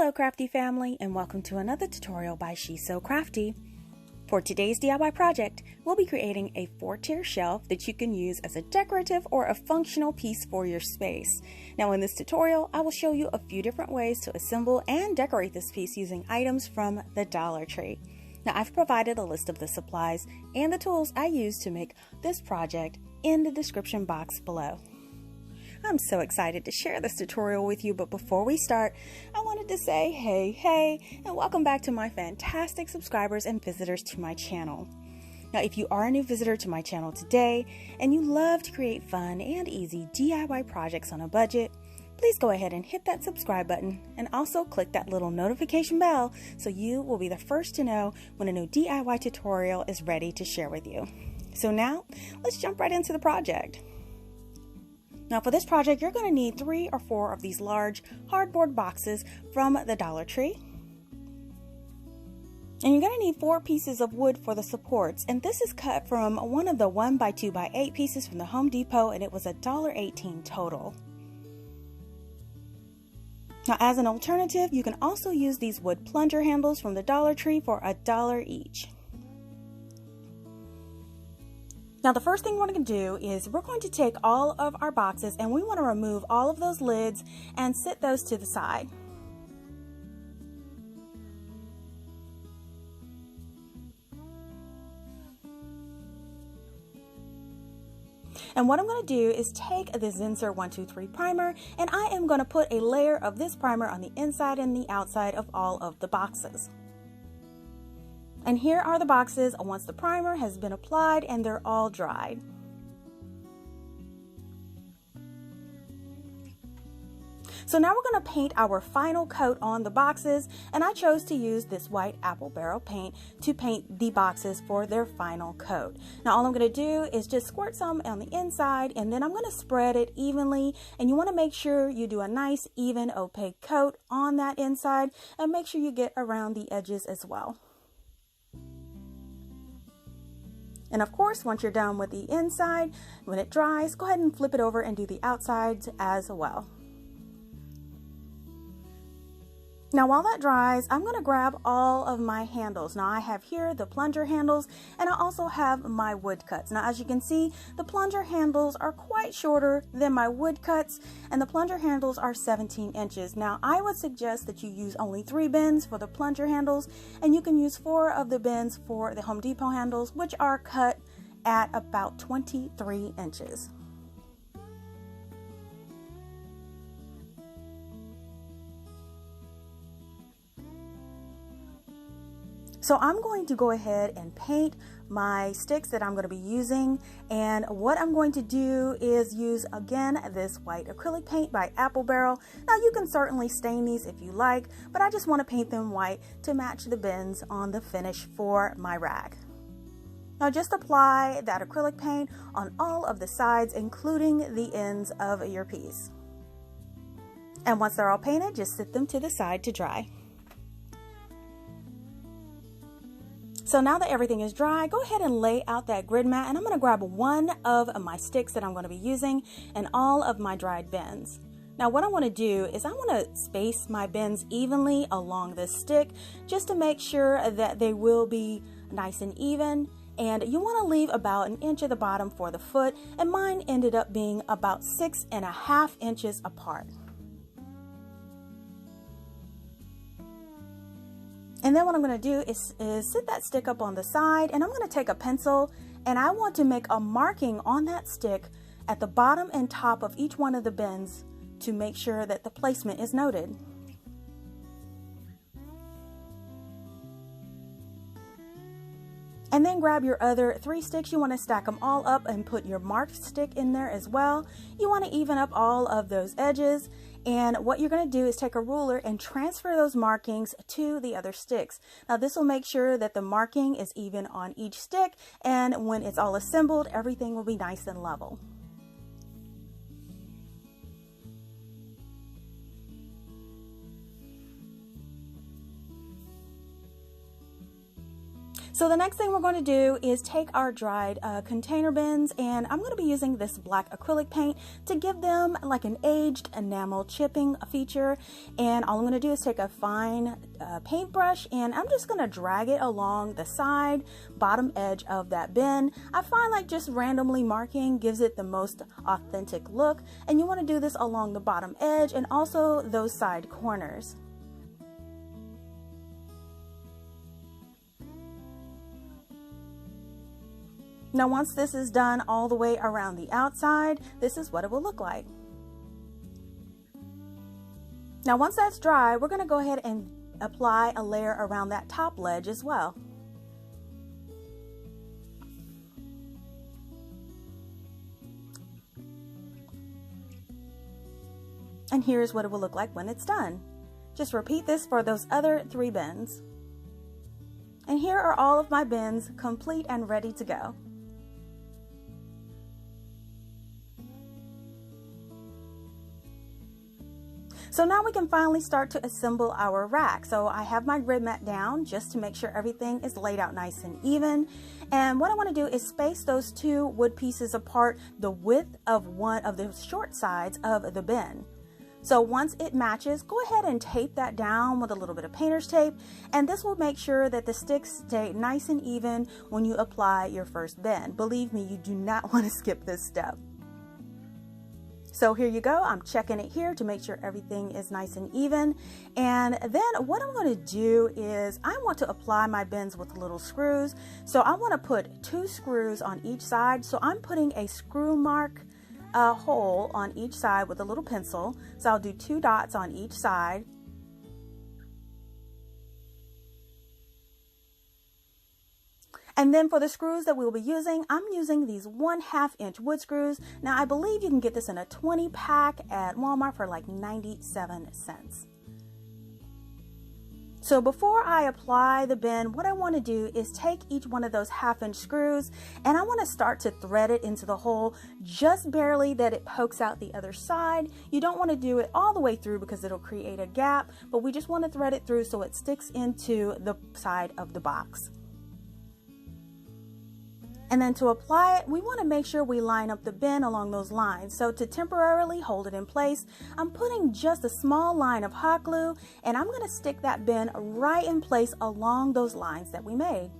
Hello CraftDee Family, and welcome to another tutorial by She's So Crafty. For today's DIY project, we'll be creating a 4-tier shelf that you can use as a decorative or a functional piece for your space. Now in this tutorial, I will show you a few different ways to assemble and decorate this piece using items from the Dollar Tree. Now I've provided a list of the supplies and the tools I use to make this project in the description box below. I'm so excited to share this tutorial with you, but before we start, I wanted to say hey, and welcome back to my fantastic subscribers and visitors to my channel. Now, if you are a new visitor to my channel today, and you love to create fun and easy DIY projects on a budget, please go ahead and hit that subscribe button, and also click that little notification bell so you will be the first to know when a new DIY tutorial is ready to share with you. So now, let's jump right into the project. Now for this project, you're going to need 3 or 4 of these large hardboard boxes from the Dollar Tree. And you're going to need 4 pieces of wood for the supports. And this is cut from one of the 1x2x8 pieces from the Home Depot, and it was $1.18 total. Now as an alternative, you can also use these wood plunger handles from the Dollar Tree for $1 each. Now the first thing we're going to do is we're going to take all of our boxes and we want to remove all of those lids and set those to the side. And what I'm going to do is take the Zinsser 123 primer, and I am going to put a layer of this primer on the inside and the outside of all of the boxes. And here are the boxes once the primer has been applied and they're all dried. So now we're going to paint our final coat on the boxes, and I chose to use this white apple barrel paint to paint the boxes for their final coat. Now all I'm going to do is just squirt some on the inside, and then I'm going to spread it evenly, and you want to make sure you do a nice even opaque coat on that inside, and make sure you get around the edges as well. And of course, once you're done with the inside, when it dries, go ahead and flip it over and do the outsides as well. Now while that dries, I'm going to grab all of my handles. Now I have here the plunger handles, and I also have my wood cuts. Now as you can see, the plunger handles are quite shorter than my wood cuts, and the plunger handles are 17 inches. Now I would suggest that you use only 3 bends for the plunger handles, and you can use 4 of the bends for the Home Depot handles, which are cut at about 23 inches. So I'm going to go ahead and paint my sticks that I'm going to be using, and what I'm going to do is use again this white acrylic paint by Apple Barrel. Now you can certainly stain these if you like, but I just want to paint them white to match the bends on the finish for my rack. Now just apply that acrylic paint on all of the sides, including the ends of your piece. And once they're all painted, just set them to the side to dry. So now that everything is dry, go ahead and lay out that grid mat, and I'm going to grab one of my sticks that I'm going to be using and all of my dried bends. Now what I want to do is I want to space my bends evenly along this stick just to make sure that they will be nice and even, and you want to leave about 1 inch at the bottom for the foot, and mine ended up being about 6.5 inches apart. And then what I'm going to do is sit that stick up on the side, and I'm going to take a pencil, and I want to make a marking on that stick at the bottom and top of each one of the bends to make sure that the placement is noted. And then grab your other 3 sticks. You want to stack them all up and put your marked stick in there as well. You want to even up all of those edges. And what you're going to do is take a ruler and transfer those markings to the other sticks. Now this will make sure that the marking is even on each stick, and when it's all assembled, everything will be nice and level. So the next thing we're going to do is take our dried container bins, and I'm going to be using this black acrylic paint to give them like an aged enamel chipping feature. And all I'm going to do is take a fine paintbrush, and I'm just going to drag it along the side bottom edge of that bin. I find like just randomly marking gives it the most authentic look, and you want to do this along the bottom edge and also those side corners. Now once this is done all the way around the outside, this is what it will look like. Now once that's dry, we're going to go ahead and apply a layer around that top ledge as well. And here's what it will look like when it's done. Just repeat this for those other 3 bins. And here are all of my bins complete and ready to go. So now we can finally start to assemble our rack. So I have my grid mat down just to make sure everything is laid out nice and even. And what I want to do is space those 2 wood pieces apart the width of one of the short sides of the bin. So once it matches, go ahead and tape that down with a little bit of painter's tape, and this will make sure that the sticks stay nice and even when you apply your first bin. Believe me, you do not want to skip this step. So here you go, I'm checking it here to make sure everything is nice and even. And then what I'm going to do is I want to apply my bins with little screws. So I want to put 2 screws on each side. So I'm putting a screw mark hole on each side with a little pencil. So I'll do 2 dots on each side. And then for the screws that we'll be using, I'm using these 1/2 inch wood screws. Now I believe you can get this in a 20 pack at Walmart for like 97 cents. So before I apply the bin, what I want to do is take each one of those 1/2 inch screws, and I want to start to thread it into the hole just barely that it pokes out the other side. You don't want to do it all the way through because it'll create a gap, but we just want to thread it through so it sticks into the side of the box. And then to apply it, we want to make sure we line up the bin along those lines. So to temporarily hold it in place, I'm putting just a small line of hot glue, and I'm going to stick that bin right in place along those lines that we made.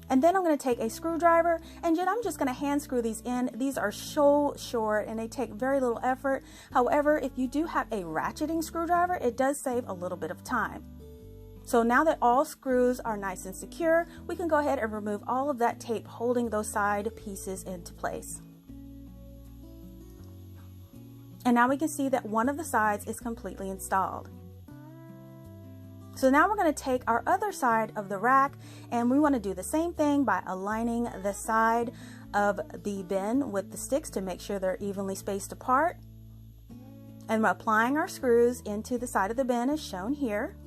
And then I'm going to take a screwdriver, and I'm just going to hand screw these in. These are so short and they take very little effort. However, if you do have a ratcheting screwdriver, it does save a little bit of time. So now that all screws are nice and secure, we can go ahead and remove all of that tape holding those side pieces into place. And now we can see that one of the sides is completely installed. So now we're going to take our other side of the rack, and we want to do the same thing by aligning the side of the bin with the sticks to make sure they're evenly spaced apart. And we're applying our screws into the side of the bin as shown here.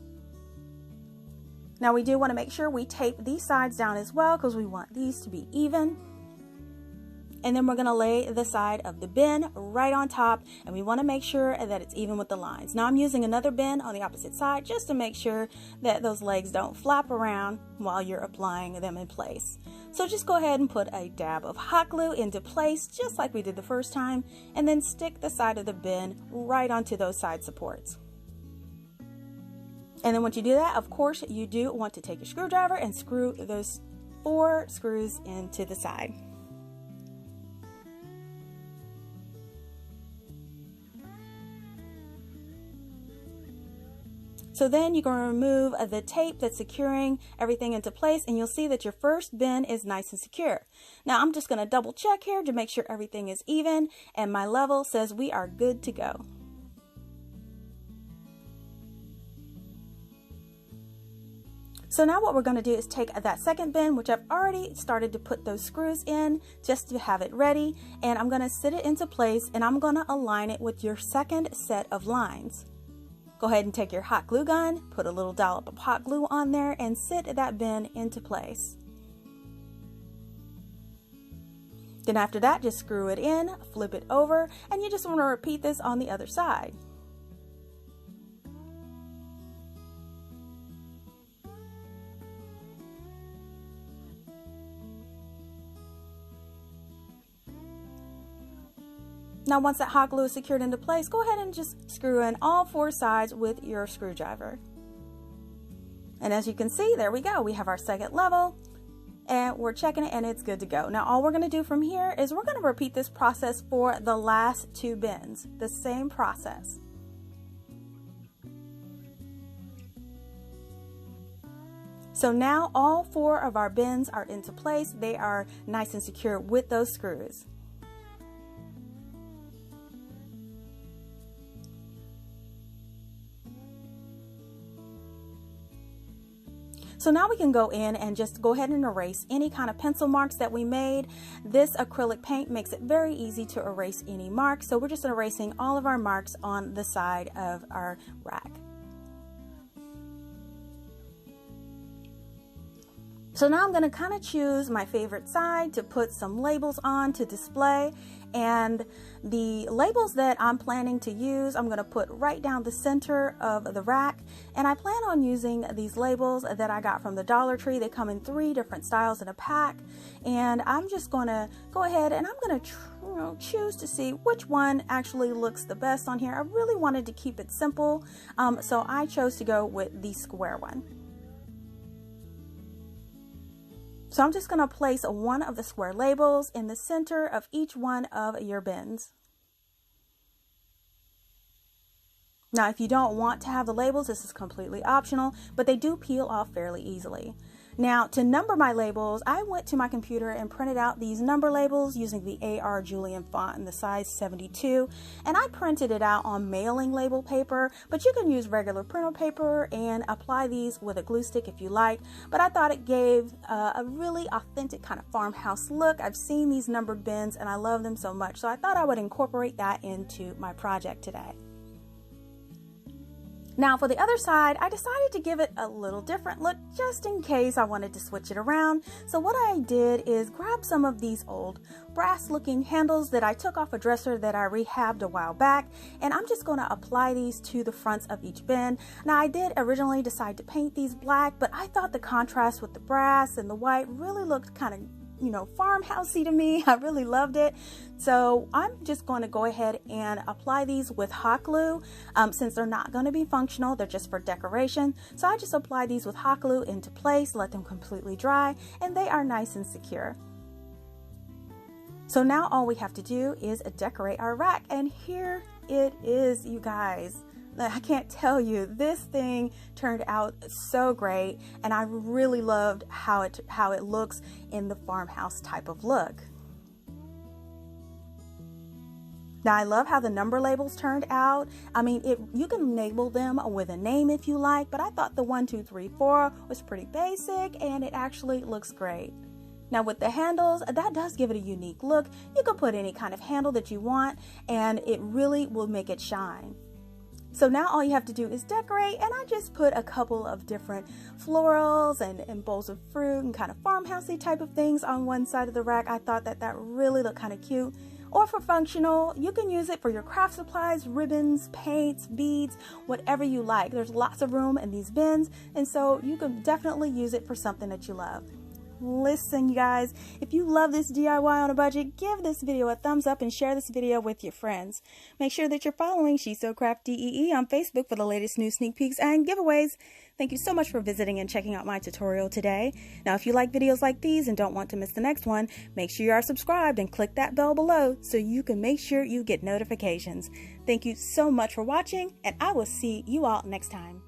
Now we do want to make sure we tape these sides down as well because we want these to be even. And then we're going to lay the side of the bin right on top, and we want to make sure that it's even with the lines. Now I'm using another bin on the opposite side just to make sure that those legs don't flap around while you're applying them in place. So just go ahead and put a dab of hot glue into place just like we did the first time, and then stick the side of the bin right onto those side supports. And then once you do that, of course, you do want to take your screwdriver and screw those 4 screws into the side. So then you're going to remove the tape that's securing everything into place, and you'll see that your first bin is nice and secure. Now I'm just going to double check here to make sure everything is even, and my level says we are good to go. So now what we're going to do is take that second bin, which I've already started to put those screws in just to have it ready, and I'm going to sit it into place, and I'm going to align it with your second set of lines. Go ahead and take your hot glue gun, put a little dollop of hot glue on there, and sit that bin into place. Then after that, just screw it in, flip it over, and you just want to repeat this on the other side. Now once that hot glue is secured into place, go ahead and just screw in all 4 sides with your screwdriver. And as you can see, there we go. We have our second level and we're checking it and it's good to go. Now all we're going to do from here is we're going to repeat this process for the last 2 bins. The same process. So now all 4 of our bins are into place. They are nice and secure with those screws. So now we can go in and just go ahead and erase any kind of pencil marks that we made. This acrylic paint makes it very easy to erase any marks. So we're just erasing all of our marks on the side of our rack. So now I'm going to kind of choose my favorite side to put some labels on to display, and the labels that I'm planning to use I'm going to put right down the center of the rack, and I plan on using these labels that I got from the Dollar Tree. They come in 3 different styles in a pack, and I'm just going to go ahead and I'm going to choose to see which one actually looks the best on here. I really wanted to keep it simple, so I chose to go with the square one. So I'm just going to place one of the square labels in the center of each one of your bins. Now, if you don't want to have the labels, this is completely optional, but they do peel off fairly easily. Now, to number my labels, I went to my computer and printed out these number labels using the AR Julian font in the size 72, and I printed it out on mailing label paper, but you can use regular printer paper and apply these with a glue stick if you like, but I thought it gave a really authentic kind of farmhouse look. I've seen these numbered bins and I love them so much, so I thought I would incorporate that into my project today. Now for the other side, I decided to give it a little different look just in case I wanted to switch it around. So what I did is grab some of these old brass looking handles that I took off a dresser that I rehabbed a while back, and I'm just going to apply these to the fronts of each bin. Now I did originally decide to paint these black, but I thought the contrast with the brass and the white really looked kind of farmhousey to me. I really loved it. So I'm just going to go ahead and apply these with hot glue. Since they're not going to be functional, they're just for decoration. So I just apply these with hot glue into place, let them completely dry, and they are nice and secure. So now all we have to do is decorate our rack, and here it is, you guys. I can't tell you, this thing turned out so great, and I really loved how it looks in the farmhouse type of look. Now I love how the number labels turned out. I mean, you can label them with a name if you like, but I thought the 1, 2, 3, 4 was pretty basic, and it actually looks great. Now with the handles, that does give it a unique look. You can put any kind of handle that you want, and it really will make it shine. So now all you have to do is decorate, and I just put a couple of different florals and bowls of fruit and kind of farmhousey type of things on one side of the rack. I thought that really looked kind of cute. Or for functional, you can use it for your craft supplies, ribbons, paints, beads, whatever you like. There's lots of room in these bins, and so you can definitely use it for something that you love. Listen, you guys, if you love this DIY on a budget, give this video a thumbs up and share this video with your friends. Make sure that you're following She's So CraftDee on Facebook for the latest news, sneak peeks, and giveaways. Thank you so much for visiting and checking out my tutorial today. Now, if you like videos like these and don't want to miss the next one, make sure you are subscribed and click that bell below so you can make sure you get notifications. Thank you so much for watching, and I will see you all next time.